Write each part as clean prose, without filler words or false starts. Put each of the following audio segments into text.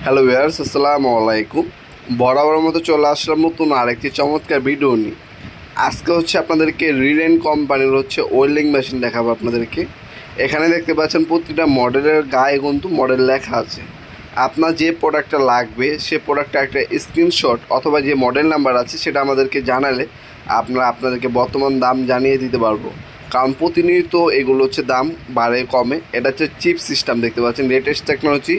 Hello viewers, আসসালামু আলাইকুম। বরাবরের মতো চলে আসলাম নতুন আরেকটি চমৎকার ভিডিও নিয়ে। আজকে আপনাদেরকে রিলেন কোম্পানির ওয়েল্ডিং মেশিন দেখাবো আপনাদেরকে। এখানে দেখতে পাচ্ছেন প্রতিটা মডেলের গায়ে কিন্তু মডেল লেখা আছে। আপনার যে প্রোডাক্টটা লাগবে সে প্রোডাক্টটা একটা স্ক্রিনশট অথবা যে মডেল নাম্বার আছে সেটা আমাদেরকে জানালে আপনাদেরকে বর্তমান দাম জানিয়ে দিতে পারবো। কারণ প্রতিনিয়ত এগুলো দাম বাড়ে কমে। এটা চিপ সিস্টেম দেখতে পাচ্ছেন, latest technology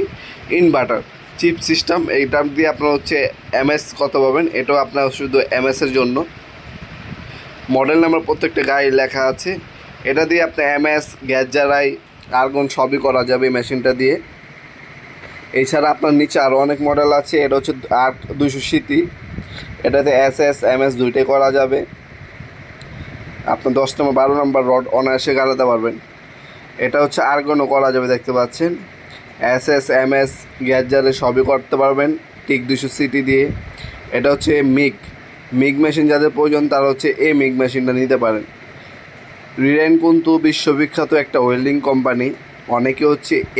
inverter chip system. এইটা দিয়ে আপনার এমএস কত পাবেন, এটাও আপনার শুধু এমএসের জন্য। মডেল নাম্বার প্রত্যেকটা গায়ে লেখা আছে। এটা দিয়ে আপনি এমএস, গ্যাস জ্বালাই, আর্গন সবই করা যাবে এই মেশিনটা দিয়ে। এছাড়া আপনার নিচে আরও অনেক মডেল আছে। এটা 200 সিটি। এটাতে এসএস এমএস দুইটাই করা যাবে। আপনার 10 নম্বর 12 নম্বর রড অনায়াসে গালাতে পারবেন। এটা আর্গনও করা যাবে দেখতে পাচ্ছেন। এসএস এমএস গ্যাস জ্বালে সবই করতে পারবেন ঠিক 200 সিটি দিয়ে। এটা মিগ মেশিন যাদের প্রয়োজন তারা এই মিগ মেশিনটা নিতে পারেন। রিলায়েন্স কিন্তু বিশ্ববিখ্যাত একটা ওয়েল্ডিং কোম্পানি। অনেকে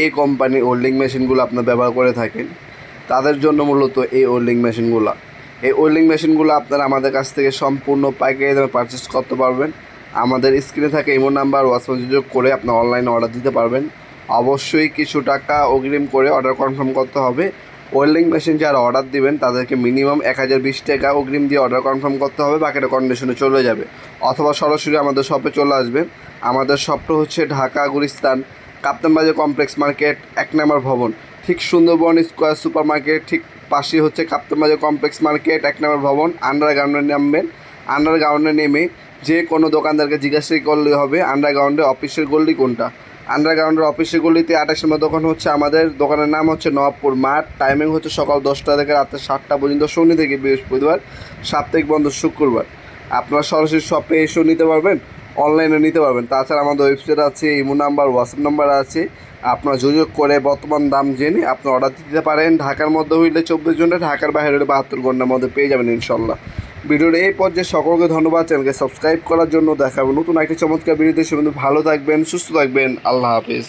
এই কোম্পানি ওয়েল্ডিং মেশিনগুলো আপনার ব্যবহার করে থাকেন। তাদের জন্য মূলত এই ওয়েল্ডিং মেশিনগুলো আপনারা আমাদের কাছ থেকে সম্পূর্ণ পাইকারি দামে পারচেস করতে পারবেন। আমাদের স্ক্রিনে থাকা ইমো নাম্বার হোয়াটসঅ্যাপ যোগ করে আপনার অনলাইনে অর্ডার দিতে পারবেন। অবশ্যই কিছু টাকা অগ্রিম করে অর্ডার কনফার্ম করতে হবে। ওয়েল্ডিং মেশিন যারা অর্ডার দিবেন তাদেরকে মিনিমাম 1020 টাকা অগ্রিম দিয়ে অর্ডার কনফার্ম করতে হবে, বাকিটা কন্ডিশনে চলে যাবে। অথবা সরাসরি আমাদের শপে চলে আসবেন। আমাদের শপটা ঢাকা গুলিস্তান কাপ্তান বাজার কমপ্লেক্স মার্কেট 1 নম্বর ভবন, ঠিক সুন্দরবন স্কোয়ার সুপার মার্কেট ঠিক পাশেই কাপ্তান বাজার কমপ্লেক্স মার্কেট 1 নম্বর ভবন। আন্ডারগ্রাউন্ডে নামবেন। আন্ডারগ্রাউন্ডে নেমে যে কোনো দোকানদারকে জিজ্ঞাসা করলে হবে আন্ডারগ্রাউন্ডে অফিসের গলি কোনটা। আন্ডারগ্রাউন্ডের অফিসের গলিতে 28 নম্বর দোকান আমাদের দোকানের নাম নবাবপুর মাঠ। টাইমিং সকাল 10টা থেকে রাত্রে 7টা পর্যন্ত, শনি থেকে বৃহস্পতিবার, সাপ্তাহিক বন্ধ শুক্রবার। আপনারা সরাসরি শপে এসেও নিতে পারবেন, অনলাইনে নিতে পারবেন। তাছাড়া আমাদের ওয়েবসাইট আছে, ইমো নাম্বার, হোয়াটসঅ্যাপ নাম্বার আছে। আপনারা যোগাযোগ করে বর্তমান দাম জেনে আপনি অর্ডার দিতে পারেন। ঢাকার মধ্যে হইলে 24 ঘন্টা, ঢাকার বাইরে হলে 72 ঘন্টার মধ্যে পেয়ে যাবেন ইনশাল্লাহ। ভিডিওর এই পর্যায়ে সকলকে ধন্যবাদ। চ্যানেলকে সাবস্ক্রাইব করার জন্য। দেখাবো নতুন একটা চমৎকার ভিডিওতে। সে ভালো থাকবেন, সুস্থ থাকবেন। আল্লাহ হাফিজ।